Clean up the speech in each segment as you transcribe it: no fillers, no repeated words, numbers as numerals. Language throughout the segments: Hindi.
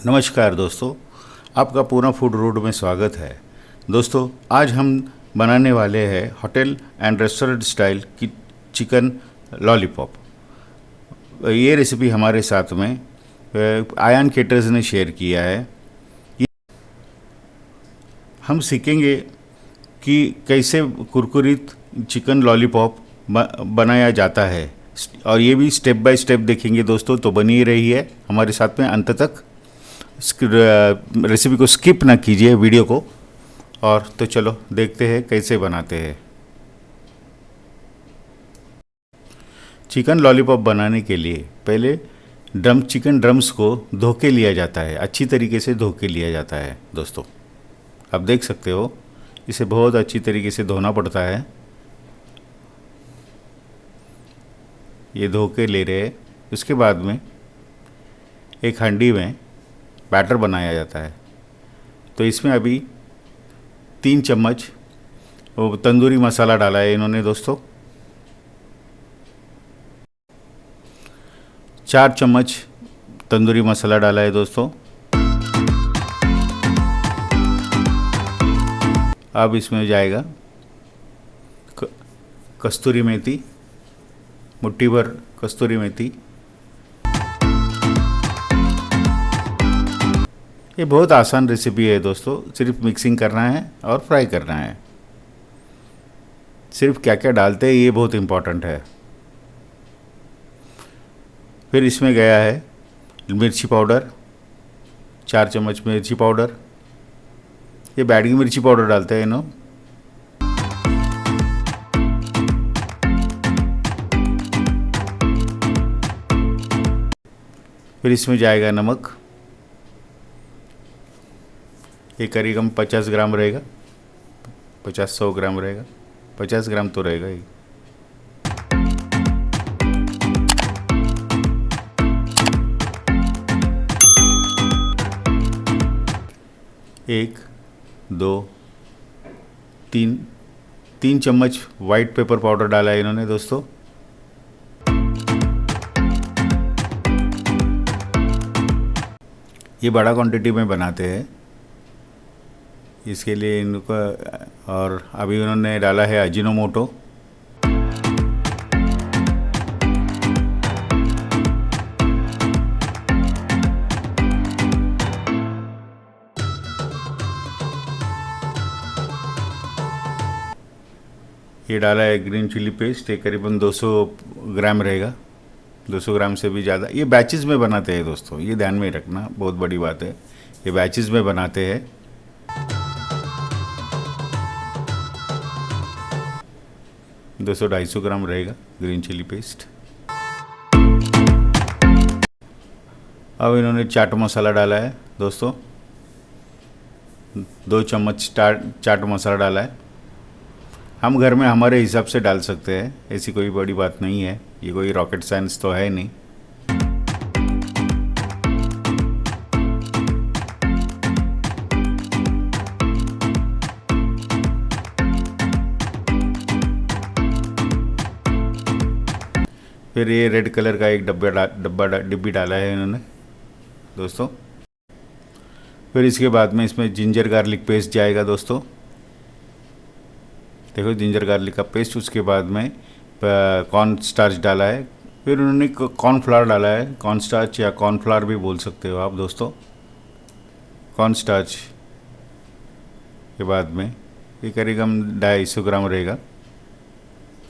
नमस्कार दोस्तों, आपका पूना फूड रोड में स्वागत है। दोस्तों, आज हम बनाने वाले हैं होटल एंड रेस्टोरेंट स्टाइल की चिकन लॉलीपॉप। ये रेसिपी हमारे साथ में आयान केटर्स ने शेयर किया है। हम सीखेंगे कि कैसे कुरकुरीत चिकन लॉलीपॉप बनाया जाता है, और ये भी स्टेप बाय स्टेप देखेंगे दोस्तों। तो बनी रही है हमारे साथ में अंत तक। रेसिपी को स्किप ना कीजिए वीडियो को। और तो चलो देखते हैं कैसे बनाते हैं। चिकन लॉलीपॉप बनाने के लिए पहले चिकन ड्रम्स को धो के लिया जाता है, अच्छी तरीके से धो के लिया जाता है दोस्तों। आप देख सकते हो, इसे बहुत अच्छी तरीके से धोना पड़ता है। ये धो के ले रहे हैं। उसके बाद में एक हांडी में बैटर बनाया जाता है। तो इसमें अभी 3 चम्मच वो तंदूरी मसाला डाला है इन्होंने दोस्तों। 4 चम्मच तंदूरी मसाला डाला है दोस्तों। अब इसमें जाएगा कस्तूरी मेथी, मुट्ठी भर कस्तूरी मेथी। ये बहुत आसान रेसिपी है दोस्तों, सिर्फ मिक्सिंग करना है और फ्राई करना है। सिर्फ क्या क्या डालते हैं ये बहुत इम्पोर्टेंट है। फिर इसमें गया है मिर्ची पाउडर, 4 चम्मच मिर्ची पाउडर। ये बैडगी मिर्ची पाउडर डालते हैं इन्हों। फिर इसमें जाएगा नमक। ये करीबन 50 ग्राम रहेगा, 50-100 ग्राम रहेगा। 50 ग्राम तो रहेगा ही। एक, 2, 3 चम्मच वाइट पेपर पाउडर डाला है इन्होंने दोस्तों। ये बड़ा क्वांटिटी में बनाते हैं, इसके लिए इनको। और अभी उन्होंने डाला है अजीनोमोटो। ये डाला है ग्रीन चिली पेस्ट। ये करीबन 200 ग्राम रहेगा, 200 ग्राम से भी ज़्यादा। ये बैचेस में बनाते हैं दोस्तों, ये ध्यान में रखना, बहुत बड़ी बात है। ये बैचेस में बनाते हैं। 200-250 ग्राम रहेगा ग्रीन चिली पेस्ट। अब इन्होंने चाट मसाला डाला है दोस्तों। 2 चम्मच चाट मसाला डाला है। हम घर में हमारे हिसाब से डाल सकते हैं, ऐसी कोई बड़ी बात नहीं है। ये कोई रॉकेट साइंस तो है नहीं। फिर ये रेड कलर का एक डिब्बी डाला है इन्होंने दोस्तों। फिर इसके बाद में इसमें जिंजर गार्लिक पेस्ट जाएगा दोस्तों। देखो, जिंजर गार्लिक का पेस्ट। उसके बाद में कॉर्न स्टार्च डाला है। फिर उन्होंने कॉर्नफ्लावर डाला है। कॉर्न स्टार्च या कॉर्नफ्लावर भी बोल सकते हो आप दोस्तों। कॉर्न स्टार्च के बाद में ये करीबन 250 ग्राम रहेगा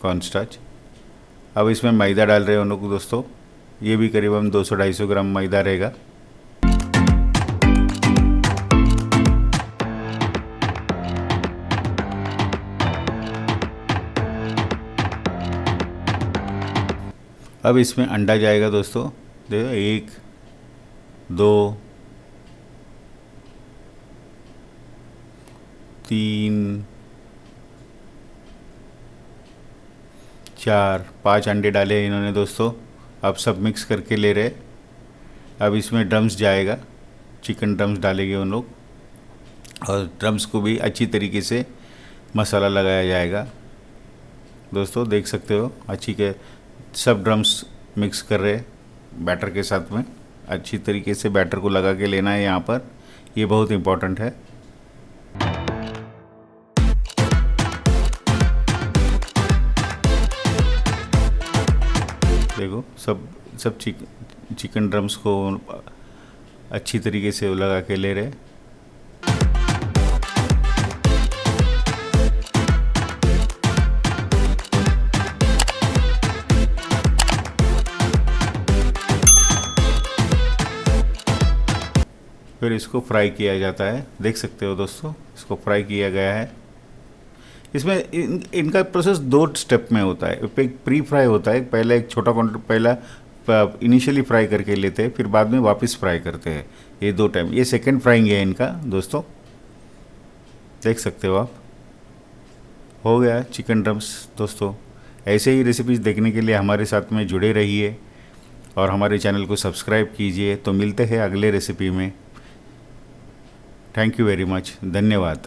कॉर्न स्टार्च। अब इसमें मैदा डाल रहे हैं उन लोग दोस्तों। ये भी करीबन 200-250 ग्राम मैदा रहेगा। अब इसमें अंडा जाएगा दोस्तों। देखो, 1, 2, 3, 4, 5 अंडे डाले हैं इन्होंने दोस्तों। अब सब मिक्स करके ले रहे। अब इसमें ड्रम्स जाएगा, चिकन ड्रम्स डालेंगे उन लोग। और ड्रम्स को भी अच्छी तरीके से मसाला लगाया जाएगा दोस्तों। देख सकते हो अच्छी के सब ड्रम्स मिक्स कर रहे बैटर के साथ में अच्छी तरीके से बैटर को लगा के लेना है यहाँ पर, ये बहुत इम्पोर्टेंट है। देखो सब चिकन ड्रम्स को अच्छी तरीके से लगा के ले रहे। फिर इसको फ्राई किया जाता है, देख सकते हो दोस्तों, इसको फ्राई किया गया है। इसमें इनका प्रोसेस 2 स्टेप में होता है। एक प्री फ्राई होता है, पहले एक छोटा पहला इनिशियली फ्राई करके लेते हैं, फिर बाद में वापस फ्राई करते हैं। ये 2 टाइम, ये सेकंड फ्राइंग है इनका दोस्तों, देख सकते हो आप। हो गया चिकन ड्रम्स दोस्तों। ऐसे ही रेसिपीज़ देखने के लिए हमारे साथ में जुड़े रहिए और हमारे चैनल को सब्सक्राइब कीजिए। तो मिलते हैं अगले रेसिपी में। थैंक यू वेरी मच, धन्यवाद।